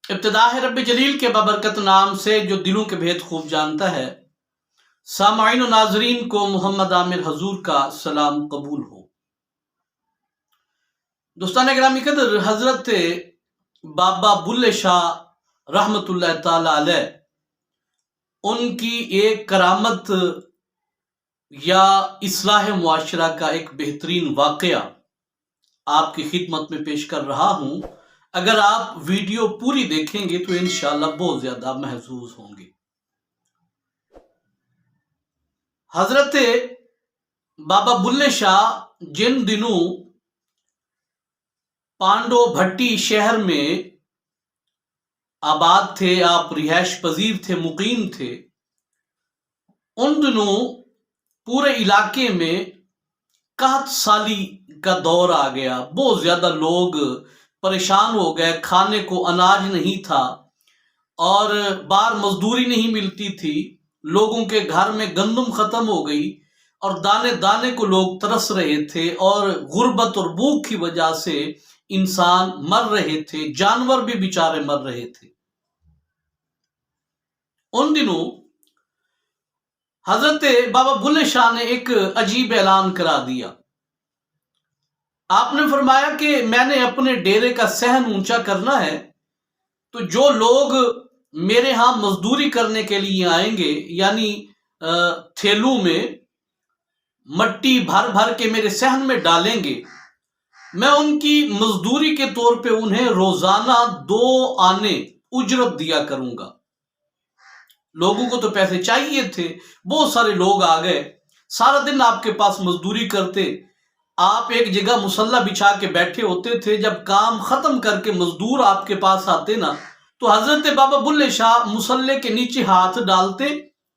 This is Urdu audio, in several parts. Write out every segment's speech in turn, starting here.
ابتدا ہے رب جلیل کے بابرکت نام سے جو دلوں کے بھید خوب جانتا ہے۔ سامعین و ناظرین کو محمد عامر حضور کا سلام قبول ہو۔ دوستان گرامی قدر، حضرت بابا بلے شاہ رحمت اللہ تعالی علیہ، ان کی ایک کرامت یا اصلاح معاشرہ کا ایک بہترین واقعہ آپ کی خدمت میں پیش کر رہا ہوں۔ اگر آپ ویڈیو پوری دیکھیں گے تو انشاءاللہ بہت زیادہ محظوظ ہوں گے۔ حضرت بابا بلے شاہ جن دنوں پانڈو بھٹی شہر میں آباد تھے، آپ رہائش پذیر تھے، مقیم تھے، ان دنوں پورے علاقے میں قحط سالی کا دور آ گیا۔ بہت زیادہ لوگ پریشان ہو گئے، کھانے کو اناج نہیں تھا اور بار مزدوری نہیں ملتی تھی، لوگوں کے گھر میں گندم ختم ہو گئی اور دانے دانے کو لوگ ترس رہے تھے، اور غربت اور بھوک کی وجہ سے انسان مر رہے تھے، جانور بھی بیچارے مر رہے تھے۔ ان دنوں حضرت بابا بلے شاہ نے ایک عجیب اعلان کرا دیا۔ آپ نے فرمایا کہ میں نے اپنے ڈیرے کا صحن اونچا کرنا ہے، تو جو لوگ میرے ہاں مزدوری کرنے کے لیے آئیں گے، یعنی تھیلوں میں مٹی بھر بھر کے میرے صحن میں ڈالیں گے، میں ان کی مزدوری کے طور پہ انہیں روزانہ 2 آنے اجرت دیا کروں گا۔ لوگوں کو تو پیسے چاہیے تھے، بہت سارے لوگ آ گئے، سارا دن آپ کے پاس مزدوری کرتے، آپ ایک جگہ مصلی بچھا کے بیٹھے ہوتے تھے، جب کام ختم کر کے مزدور آپ کے پاس آتے نا، تو حضرت بابا بلے شاہ مصلی کے نیچے ہاتھ ڈالتے،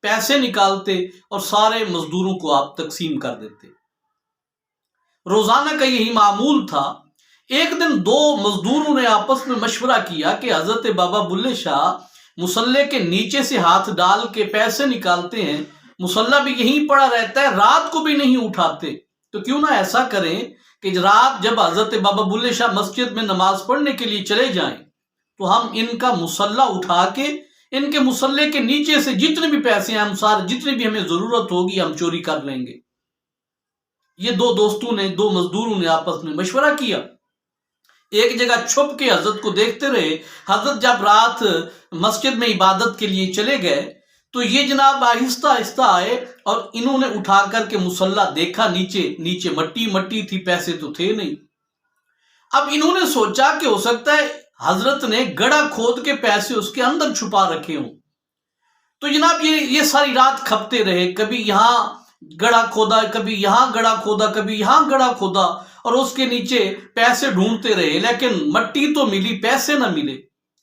پیسے نکالتے اور سارے مزدوروں کو آپ تقسیم کر دیتے۔ روزانہ کا یہی معمول تھا۔ ایک دن 2 مزدوروں نے آپس میں مشورہ کیا کہ حضرت بابا بلے شاہ مصلی کے نیچے سے ہاتھ ڈال کے پیسے نکالتے ہیں، مصلی بھی یہیں پڑا رہتا ہے، رات کو بھی نہیں اٹھاتے، تو کیوں نہ ایسا کریں کہ رات جب حضرت بابا بلے شاہ مسجد میں نماز پڑھنے کے لیے چلے جائیں تو ہم ان کا مصلی اٹھا کے ان کے مصلی کے نیچے سے جتنے بھی پیسے ہیں، جتنی بھی ہمیں ضرورت ہوگی ہم چوری کر لیں گے۔ یہ 2 دوستوں نے، 2 مزدوروں نے آپس میں مشورہ کیا، ایک جگہ چھپ کے حضرت کو دیکھتے رہے۔ حضرت جب رات مسجد میں عبادت کے لیے چلے گئے تو یہ جناب آہستہ آہستہ آئے اور انہوں نے اٹھا کر کے مصلی دیکھا، نیچے مٹی تھی، پیسے تو تھے نہیں۔ اب انہوں نے سوچا کہ ہو سکتا ہے حضرت نے گڑھا کھود کے پیسے اس کے اندر چھپا رکھے ہوں، تو جناب یہ ساری رات کھپتے رہے، کبھی یہاں گڑھا کھودا، کبھی یہاں گڑھا کھودا، کبھی یہاں گڑھا کھودا، اور اس کے نیچے پیسے ڈھونڈتے رہے، لیکن مٹی تو ملی، پیسے نہ ملے۔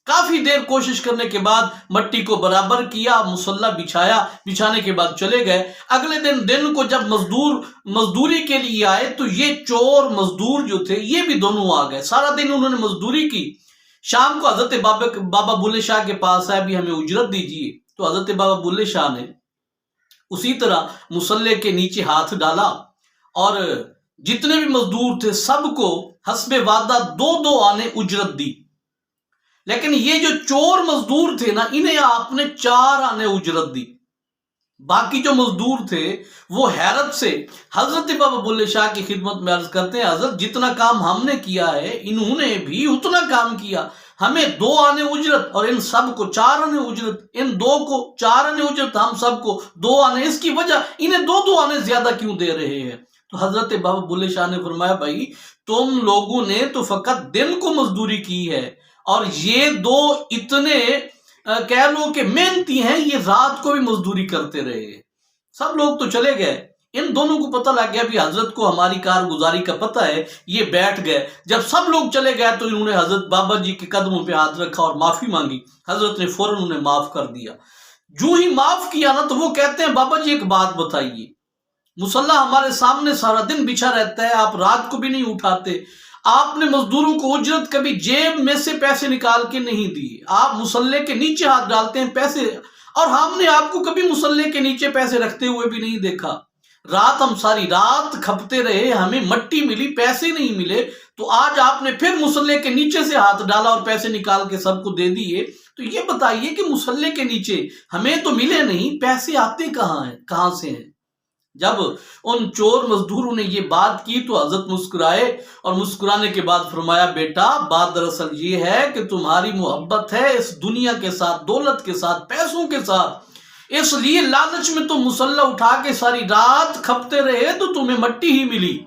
کافی دیر کوشش کرنے کے بعد مٹی کو برابر کیا، مصلی بچھایا، بچھانے کے بعد چلے گئے۔ اگلے دن کو جب مزدوری کے لیے آئے تو یہ چور مزدور جو تھے یہ بھی دونوں آ گئے، سارا دن انہوں نے مزدوری کی۔ شام کو حضرت بابا بلے شاہ کے پاس آئے، بھی ہمیں اجرت دیجیے، تو حضرت بابا بلے شاہ نے اسی طرح مصلی کے نیچے ہاتھ ڈالا اور جتنے بھی مزدور تھے سب کو حسب وعدہ 2 آنے اجرت دی، لیکن یہ جو چور مزدور تھے نا، انہیں آپ نے 4 آنے اجرت دی۔ باقی جو مزدور تھے وہ حیرت سے حضرت بابا بلے شاہ کی خدمت میں عرض کرتے ہیں، حضرت جتنا کام ہم نے کیا ہے انہوں نے بھی اتنا کام کیا، ہمیں 2 آنے اجرت اور ان سب کو 4 آنے اجرت، ان 2 کو 4 آنے اجرت، ہم سب کو 2 آنے، اس کی وجہ انہیں 2 آنے زیادہ کیوں دے رہے ہیں؟ تو حضرت بابا بلے شاہ نے فرمایا، بھائی تم لوگوں نے تو فقط دن کو مزدوری کی ہے، اور یہ 2 اتنے کہہ لو کہ محنتی ہیں، یہ رات کو بھی مزدوری کرتے رہے۔ سب لوگ تو چلے گئے، ان دونوں کو پتہ لگ گیا بھی حضرت کو ہماری کارگزاری کا پتہ ہے، یہ بیٹھ گئے۔ جب سب لوگ چلے گئے تو انہوں نے حضرت بابا جی کے قدموں پہ ہاتھ رکھا اور معافی مانگی، حضرت نے فوراً انہیں معاف کر دیا۔ جو ہی معاف کیا نا تو وہ کہتے ہیں، بابا جی ایک بات بتائیے، مصلی ہمارے سامنے سارا دن بچھا رہتا ہے، آپ رات کو بھی نہیں اٹھاتے، آپ نے مزدوروں کو اجرت کبھی جیب میں سے پیسے نکال کے نہیں دیے، آپ مصلی کے نیچے ہاتھ ڈالتے ہیں پیسے، اور ہم نے آپ کو کبھی مصلی کے نیچے پیسے رکھتے ہوئے بھی نہیں دیکھا۔ رات ہم ساری رات کھپتے رہے، ہمیں مٹی ملی، پیسے نہیں ملے، تو آج آپ نے پھر مصلے کے نیچے سے ہاتھ ڈالا اور پیسے نکال کے سب کو دے دیے۔ تو یہ بتائیے کہ مصلے کے نیچے ہمیں تو ملے نہیں، پیسے آتے کہاں سے ہیں؟ جب ان چور مزدوروں نے یہ بات کی تو حضرت مسکرائے، اور مسکرانے کے بعد فرمایا بیٹا بات دراصل یہ ہے کہ تمہاری محبت ہے اس دنیا کے ساتھ، دولت کے ساتھ، پیسوں کے ساتھ، اس لیے لالچ میں تم مصلہ اٹھا کے ساری رات کھپتے رہے تو تمہیں مٹی ہی ملی،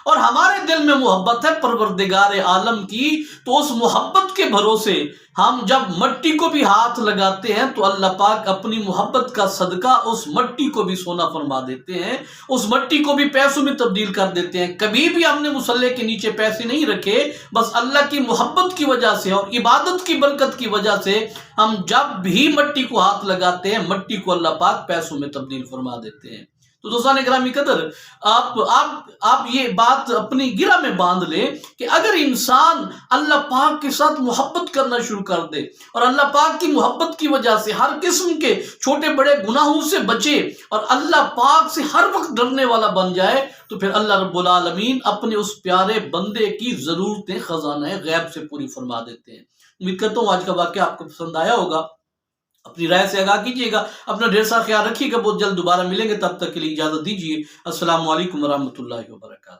اور ہمارے دل میں محبت ہے پروردگار عالم کی، تو اس محبت کے بھروسے ہم جب مٹی کو بھی ہاتھ لگاتے ہیں تو اللہ پاک اپنی محبت کا صدقہ اس مٹی کو بھی سونا فرما دیتے ہیں، اس مٹی کو بھی پیسوں میں تبدیل کر دیتے ہیں۔ کبھی بھی ہم نے مصلے کے نیچے پیسے نہیں رکھے، بس اللہ کی محبت کی وجہ سے اور عبادت کی برکت کی وجہ سے ہم جب بھی مٹی کو ہاتھ لگاتے ہیں، مٹی کو اللہ پاک پیسوں میں تبدیل فرما دیتے ہیں۔ تو دوستان گرامی قدر، آپ یہ بات اپنی گرہ میں باندھ لیں کہ اگر انسان اللہ پاک کے ساتھ محبت کرنا شروع کر دے اور اللہ پاک کی محبت کی وجہ سے ہر قسم کے چھوٹے بڑے گناہوں سے بچے اور اللہ پاک سے ہر وقت ڈرنے والا بن جائے، تو پھر اللہ رب العالمین اپنے اس پیارے بندے کی ضرورتیں خزانہ غیب سے پوری فرما دیتے ہیں۔ امید کرتا ہوں آج کا واقعہ آپ کو پسند آیا ہوگا، اپنی رائے سے آگاہ کیجیے گا، اپنا ڈھیر سا خیال رکھیے گا، بہت جلد دوبارہ ملیں گے، تب تک کے لیے اجازت دیجیے۔ السلام علیکم ورحمۃ اللہ وبرکاتہ۔